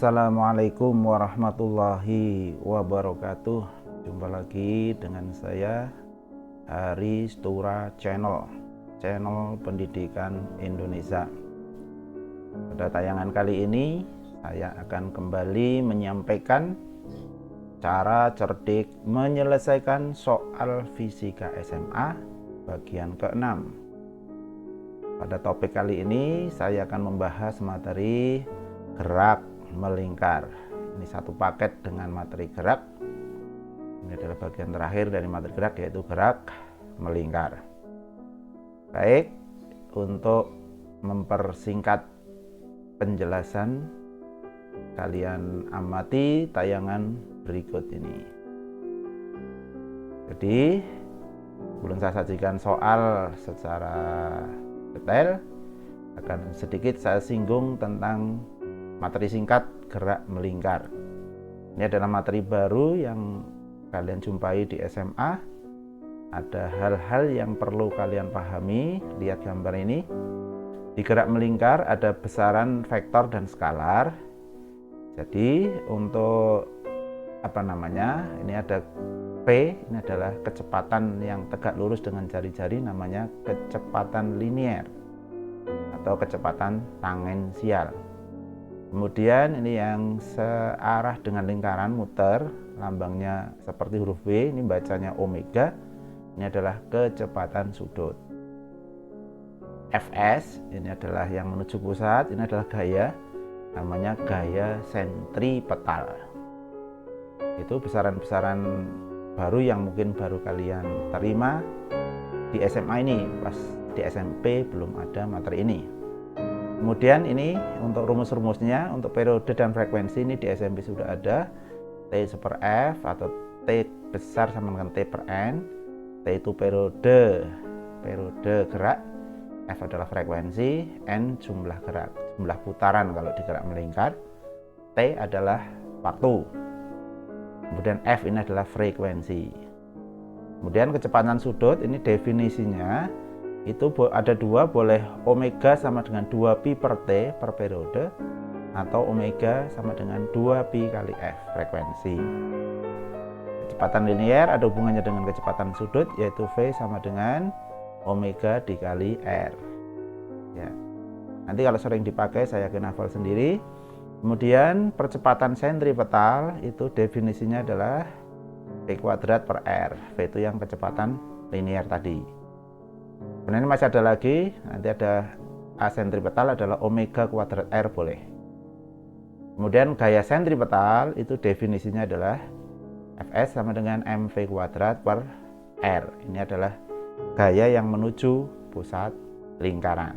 Assalamualaikum warahmatullahi wabarakatuh. Jumpa lagi dengan saya Hari Stura Channel pendidikan Indonesia. Pada tayangan kali ini saya akan kembali menyampaikan cara cerdik menyelesaikan soal fisika SMA bagian ke-6. Pada topik kali ini saya akan membahas materi gerak melingkar. Ini satu paket dengan materi gerak. Ini adalah bagian terakhir dari materi gerak, yaitu gerak melingkar. Baik, untuk mempersingkat penjelasan, kalian amati tayangan berikut ini. Jadi sebelum saya sajikan soal secara detail, akan sedikit saya singgung tentang materi singkat gerak melingkar. Ini adalah materi baru yang kalian jumpai di SMA. Ada hal-hal yang perlu kalian pahami. Lihat gambar ini. Di gerak melingkar ada besaran vektor dan skalar. Jadi untuk ini ada P, ini adalah kecepatan yang tegak lurus dengan jari-jari, namanya kecepatan linier atau kecepatan tangensial. Kemudian ini yang searah dengan lingkaran muter, lambangnya seperti huruf W, ini bacanya omega. Ini adalah kecepatan sudut. Fs, ini adalah yang menuju pusat, ini adalah gaya, namanya gaya sentripetal. Itu besaran-besaran baru yang mungkin baru kalian terima di SMA ini, pas di SMP belum ada materi ini. Kemudian ini untuk rumus-rumusnya, untuk periode dan frekuensi ini di SMP sudah ada. T super F atau T besar sama dengan T per N. T itu periode gerak, F adalah frekuensi, N jumlah gerak, jumlah putaran kalau di gerak melingkar. T adalah waktu. Kemudian F ini adalah frekuensi. Kemudian kecepatan sudut ini definisinya itu ada dua, boleh omega sama dengan 2pi per T per periode, atau omega sama dengan 2pi kali F frekuensi. Kecepatan linier ada hubungannya dengan kecepatan sudut, yaitu V sama dengan omega dikali R. Ya. Nanti kalau sering dipakai saya yakin hafal sendiri. Kemudian percepatan sentripetal itu definisinya adalah V kuadrat per R. V itu yang kecepatan linier tadi. Kemudian masih ada lagi, nanti ada A sentripetal adalah omega kuadrat R boleh. Kemudian gaya sentripetal itu definisinya adalah Fs sama dengan mv kuadrat per R. Ini adalah gaya yang menuju pusat lingkaran.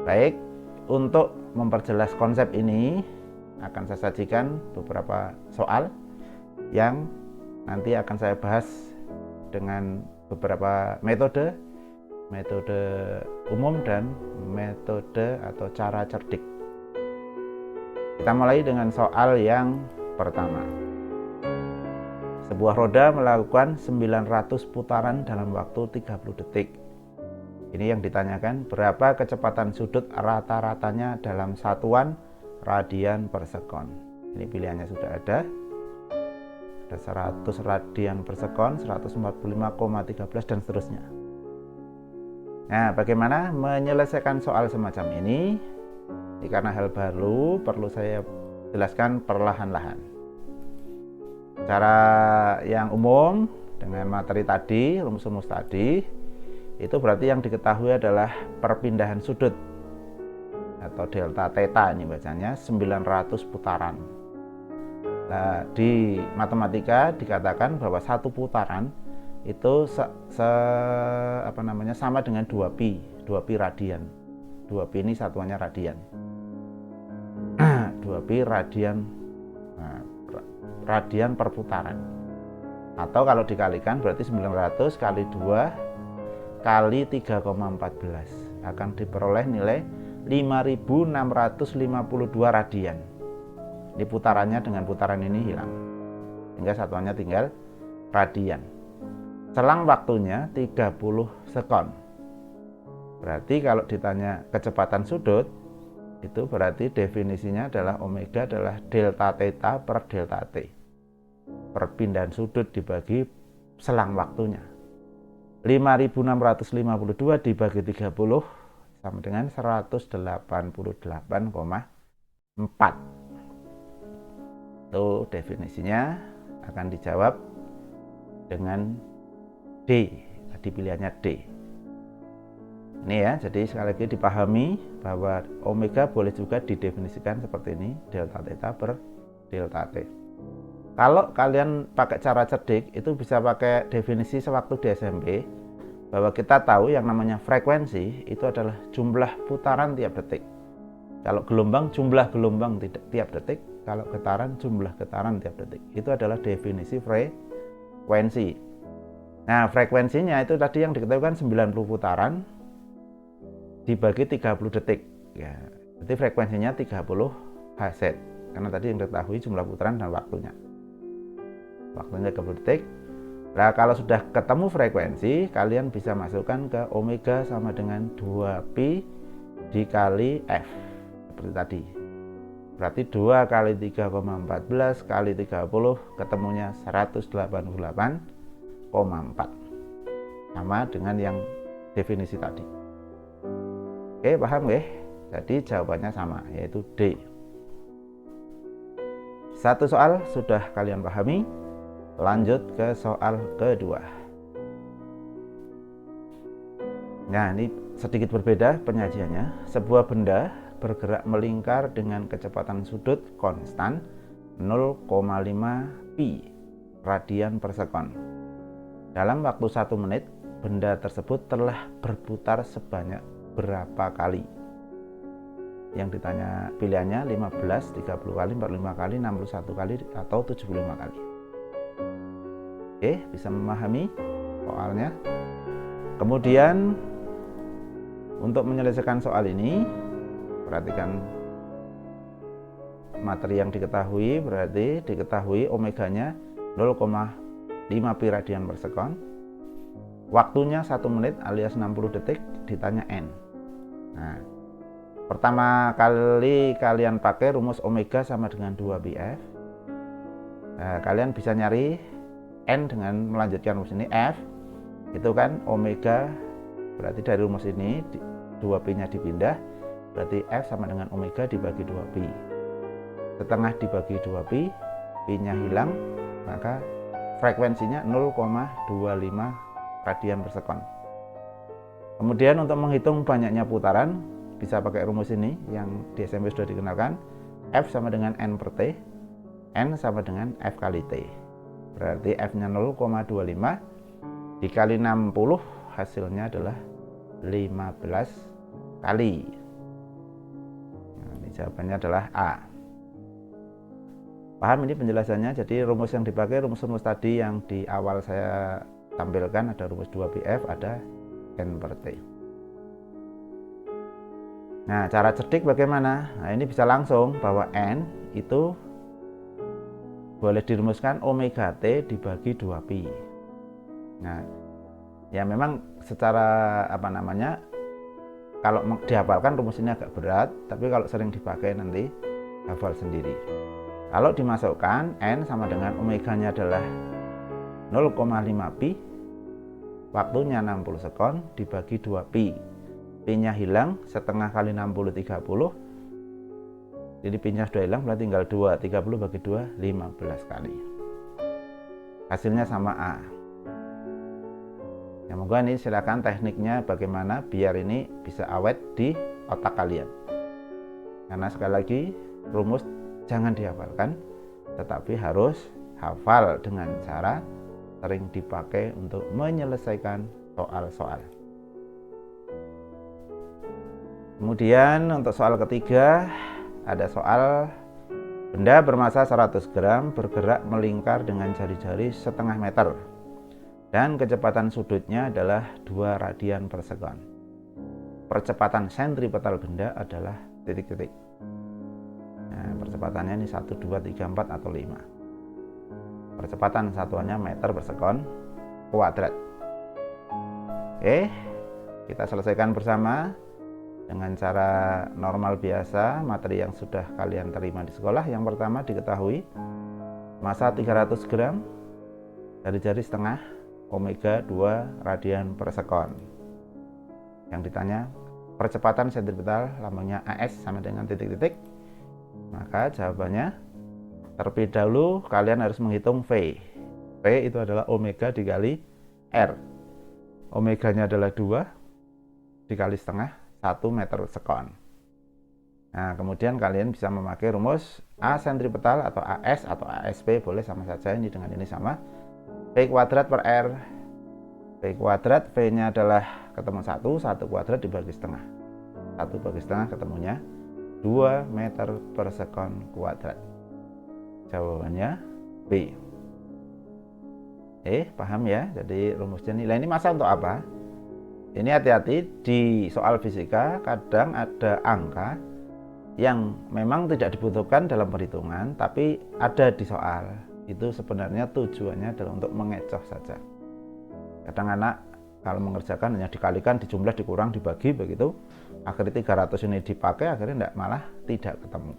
Baik, untuk memperjelas konsep ini akan saya sajikan beberapa soal yang nanti akan saya bahas dengan beberapa metode umum dan metode atau cara cerdik. Kita mulai dengan soal yang pertama. Sebuah roda melakukan 900 putaran dalam waktu 30 detik. Ini yang ditanyakan, berapa kecepatan sudut rata-ratanya dalam satuan radian per sekon. Ini pilihannya sudah ada. Ada 100 radian per sekon, 145,13 dan seterusnya. Nah, bagaimana menyelesaikan soal semacam ini? Karena hal baru perlu saya jelaskan perlahan-lahan. Cara yang umum dengan materi tadi, rumus-rumus tadi, itu berarti yang diketahui adalah perpindahan sudut atau delta theta, ini bacanya 900 putaran. Nah, di matematika dikatakan bahwa satu putaran itu sama dengan 2pi radian. 2pi ini satuannya radian. 2pi radian, radian per putaran. Atau kalau dikalikan berarti 900 kali 2 kali 3,14 akan diperoleh nilai 5652 radian. Ini putarannya dengan putaran ini hilang, sehingga satuannya tinggal radian. Selang waktunya 30 sekon. Berarti kalau ditanya kecepatan sudut, itu berarti definisinya adalah omega adalah delta theta per delta t. Perpindahan sudut dibagi selang waktunya. 5652 dibagi 30 sama dengan 188,4. Itu definisinya akan dijawab dengan D. Tadi pilihannya D. Ini ya, jadi sekali lagi dipahami bahwa omega boleh juga didefinisikan seperti ini, delta theta per delta t. Kalau kalian pakai cara cerdik, itu bisa pakai definisi sewaktu di SMP, bahwa kita tahu yang namanya frekuensi itu adalah jumlah putaran tiap detik. Kalau gelombang, jumlah gelombang tiap detik. Kalau getaran, jumlah getaran tiap detik. Itu adalah definisi frekuensi. Nah, frekuensinya itu tadi yang diketahui kan 90 putaran dibagi 30 detik. Ya, jadi frekuensinya 30 Hz. Karena tadi yang diketahui jumlah putaran dan waktunya. Waktunya 30 detik. Nah, kalau sudah ketemu frekuensi, kalian bisa masukkan ke omega sama dengan 2pi dikali F. Seperti tadi. Berarti 2 kali 3,14 kali 30 ketemunya 188,4. Sama dengan yang definisi tadi. Oke, paham nggih? Jadi jawabannya sama, yaitu D. Satu soal sudah kalian pahami. Lanjut ke soal kedua. Nah, ini sedikit berbeda penyajiannya. Sebuah benda bergerak melingkar dengan kecepatan sudut konstan 0,5 pi radian per sekon. Dalam waktu 1 menit, benda tersebut telah berputar sebanyak berapa kali? Yang ditanya pilihannya 15, 30 kali, 45 kali, 61 kali, atau 75 kali. Oke, bisa memahami soalnya. Kemudian untuk menyelesaikan soal ini, perhatikan materi yang diketahui. Berarti diketahui omeganya 0,5 pi radian per sekon. Waktunya 1 menit alias 60 detik, ditanya N. Nah, pertama kali kalian pakai rumus omega sama dengan 2πf. Nah, kalian bisa nyari N dengan melanjutkan rumus ini. F itu kan omega, berarti dari rumus ini 2pi nya dipindah, berarti F sama dengan omega dibagi 2pi. Setengah dibagi 2pi, pi nya hilang, maka frekuensinya 0,25 radian per sekon. Kemudian untuk menghitung banyaknya putaran, bisa pakai rumus ini yang di SMP sudah dikenalkan. F sama dengan N per T, N sama dengan F kali T. Berarti F-nya 0,25 dikali 60, hasilnya adalah 15 kali. Nah, ini jawabannya adalah A. Paham ini penjelasannya? Jadi rumus yang dipakai rumus-rumus tadi yang di awal saya tampilkan, ada rumus 2πf, ada N per T. Nah, cara cerdik bagaimana? Nah, ini bisa langsung bahwa N itu boleh dirumuskan omega T dibagi 2pi. Nah, ya memang secara kalau dihafalkan rumus ini agak berat, tapi kalau sering dipakai nanti hafal sendiri. Kalau dimasukkan, N sama dengan omeganya adalah 0,5 pi, waktunya 60 sekon dibagi 2pi. Pi nya hilang, setengah kali 60 30. Jadi pi nya sudah hilang, berarti tinggal 2, 30 bagi 2, 15 kali. Hasilnya sama A. Ya, moga ini silakan tekniknya bagaimana biar ini bisa awet di otak kalian. Karena sekali lagi, rumus jangan dihafalkan, tetapi harus hafal dengan cara sering dipakai untuk menyelesaikan soal-soal. Kemudian untuk soal ketiga, ada soal benda bermassa 100 gram bergerak melingkar dengan jari-jari setengah meter dan kecepatan sudutnya adalah 2 radian per sekon. Percepatan sentripetal benda adalah titik-titik. Nah, percepatannya ini 1, 2, 3, 4 atau 5. Percepatan satuannya meter per sekon kuadrat. Oke, kita selesaikan bersama. dengan cara normal biasa, materi yang sudah kalian terima di sekolah. Yang pertama diketahui massa 300 gram, jari-jari setengah, omega 2 radian per sekon. Yang ditanya percepatan sentripetal, lambangnya AS sama dengan titik-titik. Maka jawabannya terlebih dahulu kalian harus menghitung V. V itu adalah omega dikali R. Omeganya adalah 2 dikali setengah 1 meter sekon. Nah, kemudian kalian bisa memakai rumus A sentripetal atau AS atau ASP, boleh sama saja, ini dengan ini sama. V kuadrat per R. V kuadrat, V-nya adalah ketemu 1 kuadrat dibagi setengah. 1 bagi setengah ketemunya 2 meter per sekon kuadrat. Jawabannya B. Paham ya? Jadi rumusnya nilai ini massa untuk apa? Ini hati-hati, di soal fisika kadang ada angka yang memang tidak dibutuhkan dalam perhitungan tapi ada di soal. Itu sebenarnya tujuannya adalah untuk mengecoh saja. Kadang anak kalau mengerjakan hanya dikalikan, dijumlah, dikurang, dibagi begitu. Akhirnya 300 ini dipakai, akhirnya malah tidak ketemu.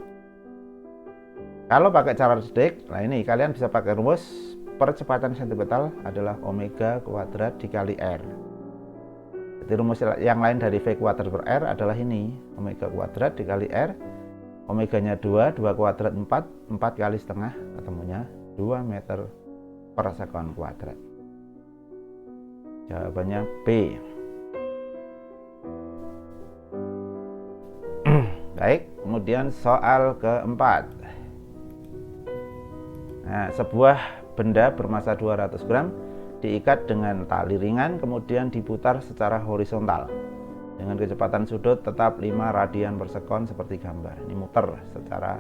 Kalau pakai cara cerdik, nah ini kalian bisa pakai rumus percepatan sentripetal adalah omega kuadrat dikali R. Jadi rumus yang lain dari V kuadrat per R adalah ini, omega kuadrat dikali R. Omeganya 2 kuadrat 4 kali setengah, ketemunya 2 meter per sekon kuadrat. Jawabannya B. Baik, kemudian soal keempat. Nah, sebuah benda bermassa 200 gram diikat dengan tali ringan kemudian diputar secara horizontal dengan kecepatan sudut tetap 5 radian per sekon seperti gambar. Ini muter secara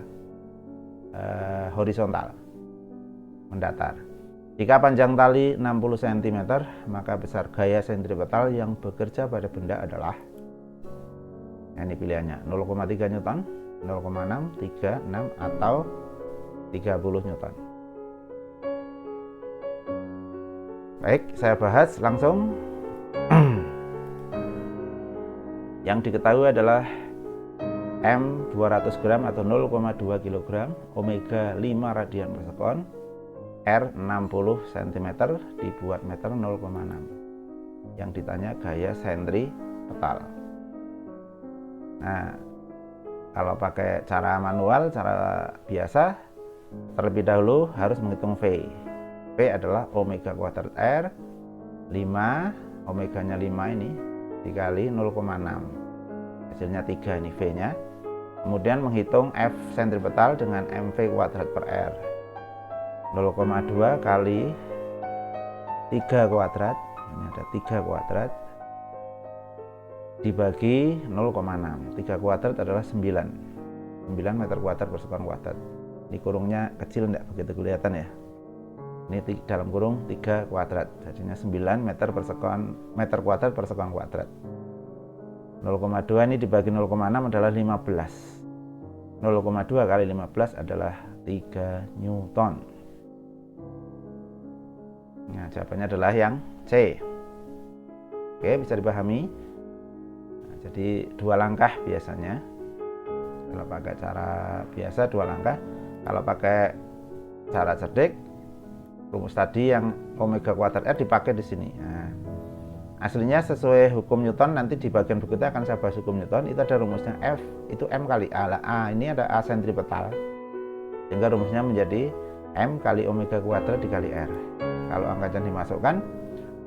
horizontal, mendatar. Jika panjang tali 60 cm, maka besar gaya sentripetal yang bekerja pada benda adalah, nah ini pilihannya, 0,3 Newton, 0,6, 3, 6, atau 30 Newton. Baik, saya bahas langsung. Yang diketahui adalah M 200 gram atau 0,2 kg, omega 5 radian per sekon, R 60 cm, dibuat meter 0,6. Yang ditanya gaya sentripetal. Nah, kalau pakai cara manual, cara biasa, terlebih dahulu harus menghitung V. V adalah omega kuadrat R 5, omeganya 5 ini dikali 0,6, hasilnya 3, ini V nya. Kemudian menghitung F sentripetal dengan MV kuadrat per R, 0,2 kali 3 kuadrat, ini ada 3 kuadrat dibagi 0,6. 3 kuadrat adalah 9 meter kuadrat per sekon kuadrat. Ini kurungnya kecil, tidak begitu kelihatan ya. Ini dalam kurung 3 kuadrat, jadinya 9 meter kuadrat per sekon kuadrat. 0,2 ini dibagi 0,6 adalah 15. 0,2 kali 15 adalah 3 Newton. Nah, jawabannya adalah yang C. Oke, bisa dipahami. Nah, jadi 2 langkah biasanya. Kalau pakai cara biasa 2 langkah. Kalau pakai cara cerdik, rumus tadi yang omega kuadrat R dipakai di sini. Nah, aslinya sesuai hukum Newton, nanti di bagian berikutnya akan saya bahas hukum Newton. Itu ada rumusnya F itu M kali A. A ini ada A sentripetal, sehingga rumusnya menjadi M kali omega kuadrat dikali R. Kalau angkanya dimasukkan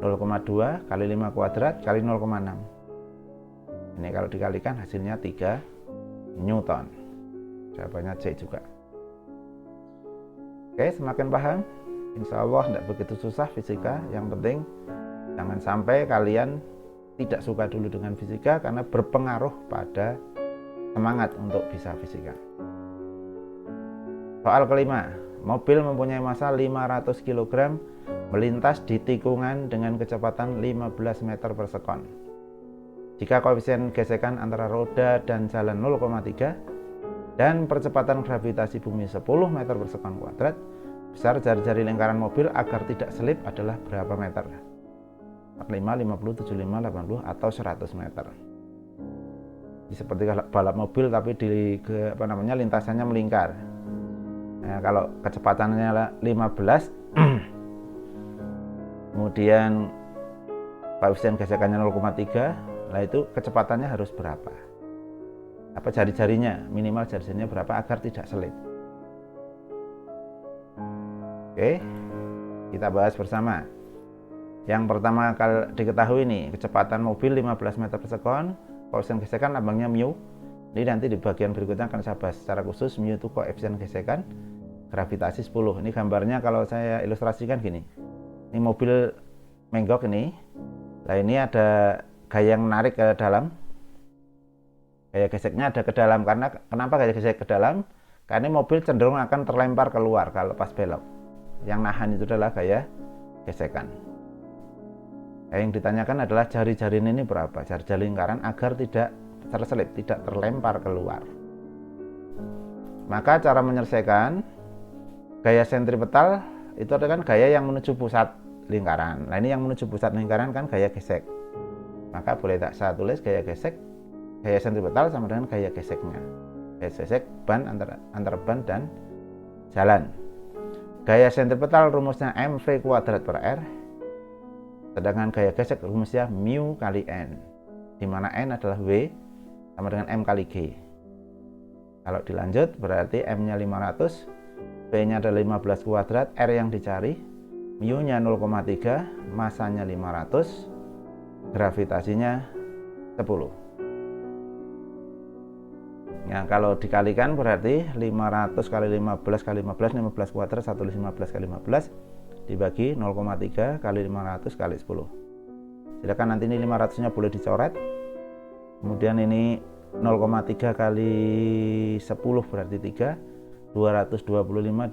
0,2 kali 5 kuadrat kali 0,6. Ini kalau dikalikan hasilnya 3 Newton. Jawabannya C juga. Oke, semakin paham? Insya Allah tidak begitu susah fisika. Yang penting jangan sampai kalian tidak suka dulu dengan fisika karena berpengaruh pada semangat untuk bisa fisika. Soal kelima, mobil mempunyai massa 500 kg melintas di tikungan dengan kecepatan 15 meter per sekon. Jika koefisien gesekan antara roda dan jalan 0,3 dan percepatan gravitasi bumi 10 meter per sekon kuadrat, besar jari-jari lingkaran mobil agar tidak selip adalah berapa meter? 45, 50, 75, 80, atau 100 meter. seperti balap mobil tapi lintasannya melingkar. Nah, kalau kecepatannya 15 kemudian koefisien gesekannya 0,3, lah itu kecepatannya harus berapa? Apa jari-jarinya, minimal jari-jarinya berapa agar tidak selip. Oke, kita bahas bersama. Yang pertama kali diketahui nih, kecepatan mobil 15 meter per sekon, koefisien gesekan lambangnya mu. Ini nanti di bagian berikutnya akan saya bahas secara khusus. Mu itu koefisien gesekan, gravitasi 10. Ini gambarnya kalau saya ilustrasikan gini. Ini mobil menggok ini. Nah ini ada gaya yang menarik ke dalam. Gaya geseknya ada ke dalam. Karena kenapa gaya gesek ke dalam? Karena mobil cenderung akan terlempar keluar kalau pas belok. Yang nahan itu adalah gaya gesekan. Yang ditanyakan adalah jari-jari ini berapa? Jari-jari lingkaran agar tidak terselip, tidak terlempar keluar. Maka cara menyelesaikan gaya sentripetal itu adalah gaya yang menuju pusat lingkaran. Nah ini yang menuju pusat lingkaran kan gaya gesek. Maka boleh tak saya tulis gaya gesek, gaya sentripetal sama dengan gaya geseknya. Gaya gesek ban antara ban dan jalan. Gaya sentripetal rumusnya mv kuadrat per r. Sedangkan gaya gesek rumusnya mu kali n, di mana n adalah W sama dengan m kali g. Kalau dilanjut berarti m-nya 500, V-nya adalah 15 kuadrat, R yang dicari, mu-nya 0,3, masanya 500, gravitasinya 10. Nah, kalau dikalikan berarti 500 kali 15 kali 15, 15 kuadrat, 15 kali 15, dibagi 0,3 kali 500 kali 10. Silakan nanti ini 500-nya boleh dicoret. Kemudian ini 0,3 kali 10 berarti 3. 225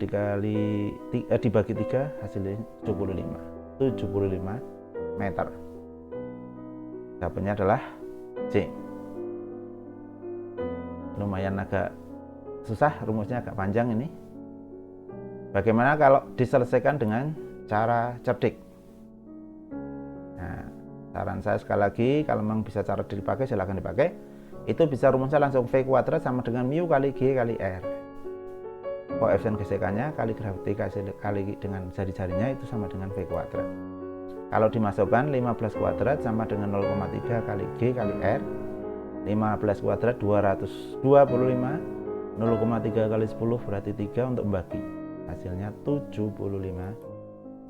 dibagi 3 hasilnya 75 meter. Jawabannya adalah C. Lumayan agak susah, rumusnya agak panjang ini. Bagaimana kalau diselesaikan dengan cara cerdik? Nah, saran saya sekali lagi, kalau memang bisa cara dipakai silahkan dipakai. Itu bisa rumusnya langsung V kuadrat sama dengan mu kali G kali R. Koefisien gesekannya kali gravitasi kali dengan jari-jarinya itu sama dengan V kuadrat. Kalau dimasukkan 15 kuadrat sama dengan 0,3 kali G kali R. 15 kuadrat 225, 0,3 kali 10 berarti 3 untuk membagi. Hasilnya 75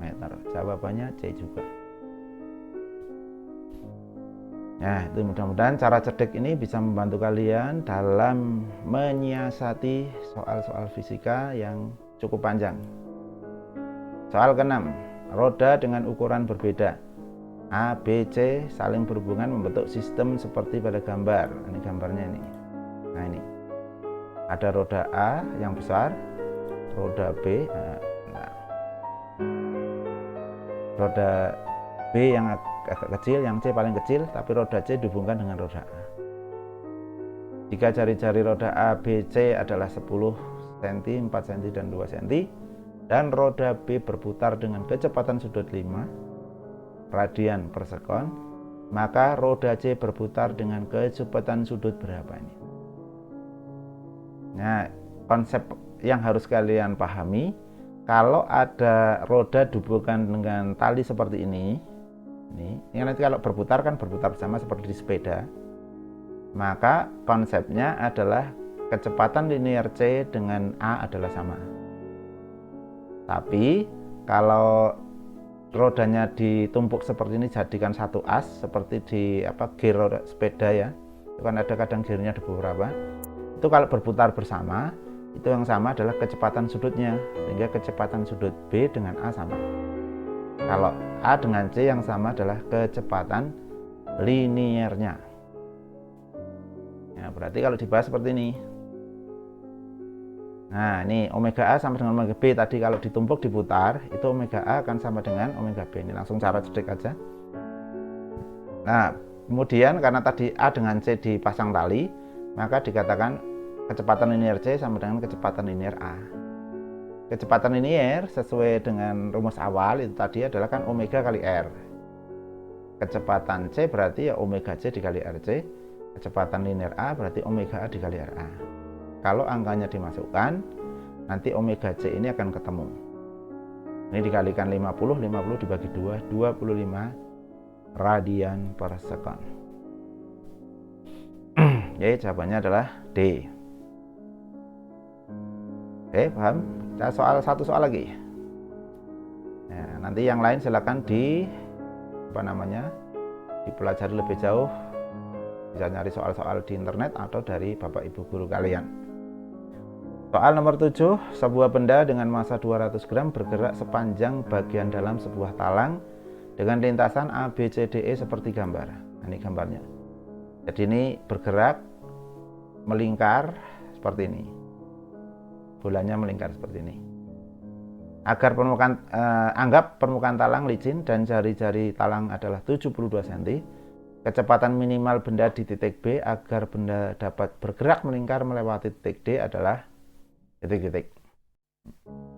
meter. Jawabannya C juga. Nah, itu mudah-mudahan cara cerdik ini bisa membantu kalian dalam menyiasati soal-soal fisika yang cukup panjang. Soal ke-6, roda dengan ukuran berbeda A, B, C saling berhubungan membentuk sistem seperti pada gambar. Ini gambarnya ini. Nah ini ada roda A yang besar, roda B, roda B yang agak kecil, yang C paling kecil, tapi roda C dihubungkan dengan roda A. Jika jari-jari roda A, B, C adalah 10 cm, 4 cm, dan 2 cm, dan roda B berputar dengan kecepatan sudut 5 radian per sekon, maka roda C berputar dengan kecepatan sudut berapa ini? Nah, konsep yang harus kalian pahami, kalau ada roda dihubungkan dengan tali seperti ini nanti kalau berputar kan berputar bersama seperti di sepeda, maka konsepnya adalah kecepatan linear C dengan A adalah sama. Tapi kalau rodanya ditumpuk seperti ini, jadikan satu as seperti di gear roda sepeda ya, itu kan ada kadang gearnya ada beberapa, itu kalau berputar bersama itu yang sama adalah kecepatan sudutnya, sehingga kecepatan sudut B dengan A sama. Kalau A dengan C yang sama adalah kecepatan linearnya. Nah, berarti kalau dibahas seperti ini. Nah, ini omega A sama dengan omega B. Tadi kalau ditumpuk diputar, itu omega A akan sama dengan omega B. Ini langsung cara cerdik aja. Nah, kemudian karena tadi A dengan C dipasang tali, maka dikatakan kecepatan linear C sama dengan kecepatan linear A. Kecepatan linear sesuai dengan rumus awal itu tadi adalah kan omega kali R. Kecepatan C berarti ya omega C dikali RC. kecepatan linear A berarti omega A dikali RA. Kalau angkanya dimasukkan, nanti omega C ini akan ketemu. Ini dikalikan 50 dibagi 2, 25 radian per second. Jadi jawabannya adalah D. Oke, paham? Kita satu soal lagi. Nah, nanti yang lain silakan dipelajari lebih jauh. Bisa nyari soal-soal di internet atau dari Bapak Ibu guru kalian. Soal nomor 7, sebuah benda dengan massa 200 gram bergerak sepanjang bagian dalam sebuah talang dengan lintasan A, B, C, D, E seperti gambar. Nah, ini gambarnya. Jadi ini bergerak melingkar seperti ini. Bolanya melingkar seperti ini. Anggap permukaan talang licin dan jari-jari talang adalah 72 cm. Kecepatan minimal benda di titik B agar benda dapat bergerak melingkar melewati titik D adalah titik-titik.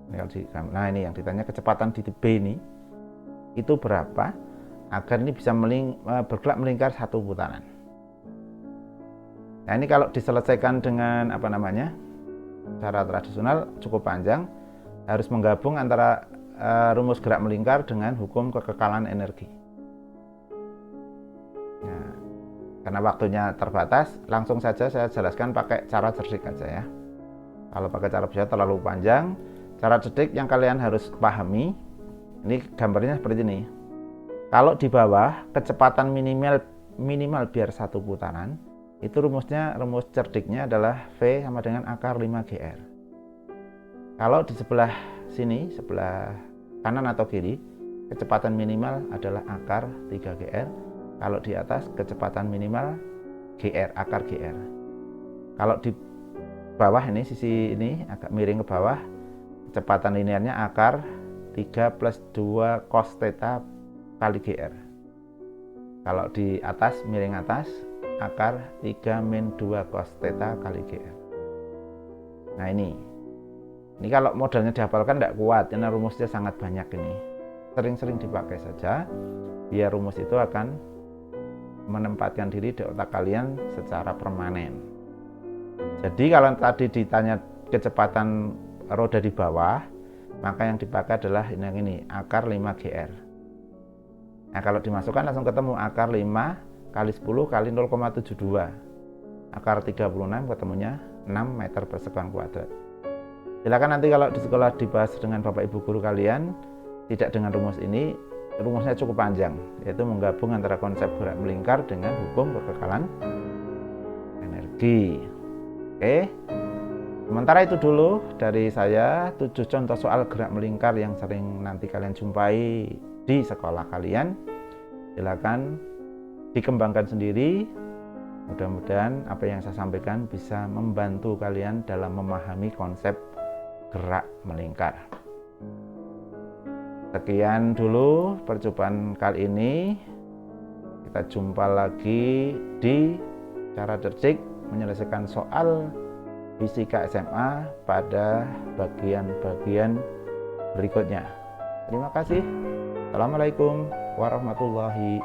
Nah, ini yang ditanya, kecepatan di titik B ini itu berapa agar ini bisa bergerak melingkar satu putaran. Nah, ini kalau diselesaikan dengan cara tradisional cukup panjang, harus menggabung antara rumus gerak melingkar dengan hukum kekekalan energi. Nah, karena waktunya terbatas, langsung saja saya jelaskan pakai cara cerdik aja ya. Kalau pakai cara biasa terlalu panjang. Cara cerdik yang kalian harus pahami, ini gambarnya seperti ini. Kalau di bawah kecepatan minimal biar satu putaran, itu rumus cerdiknya adalah V sama dengan akar 5GR. Kalau di sebelah sini, sebelah kanan atau kiri, kecepatan minimal adalah akar 3GR. Kalau di atas kecepatan minimal GR, akar GR. Kalau di bawah ini, sisi ini agak miring ke bawah, kecepatan linearnya akar 3 plus 2 cos theta kali GR. Kalau di atas, miring atas, akar 3 min 2 cos theta kali GR. Nah, ini kalau modelnya dihafalkan tidak kuat, karena rumusnya sangat banyak ini. Sering-sering dipakai saja, biar rumus itu akan menempatkan diri di otak kalian secara permanen. Jadi kalau tadi ditanya kecepatan roda di bawah, maka yang dipakai adalah ini akar 5GR. Nah, kalau dimasukkan langsung ketemu akar 5 kali 10 kali 0,72. Akar 36 ketemunya 6 meter per sekon kuadrat. Silakan nanti kalau di sekolah dibahas dengan Bapak Ibu guru kalian, tidak dengan rumus ini, rumusnya cukup panjang, yaitu menggabung antara konsep gerak melingkar dengan hukum kekekalan energi. Oke, sementara itu dulu dari saya 7 contoh soal gerak melingkar yang sering nanti kalian jumpai di sekolah kalian. Silakan dikembangkan sendiri. Mudah-mudahan apa yang saya sampaikan bisa membantu kalian dalam memahami konsep gerak melingkar. Sekian dulu percobaan kali ini. Kita jumpa lagi di cara cerdik menyelesaikan soal fisika SMA pada bagian-bagian berikutnya. Terima kasih. Assalamualaikum warahmatullahi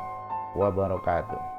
wabarakatuh.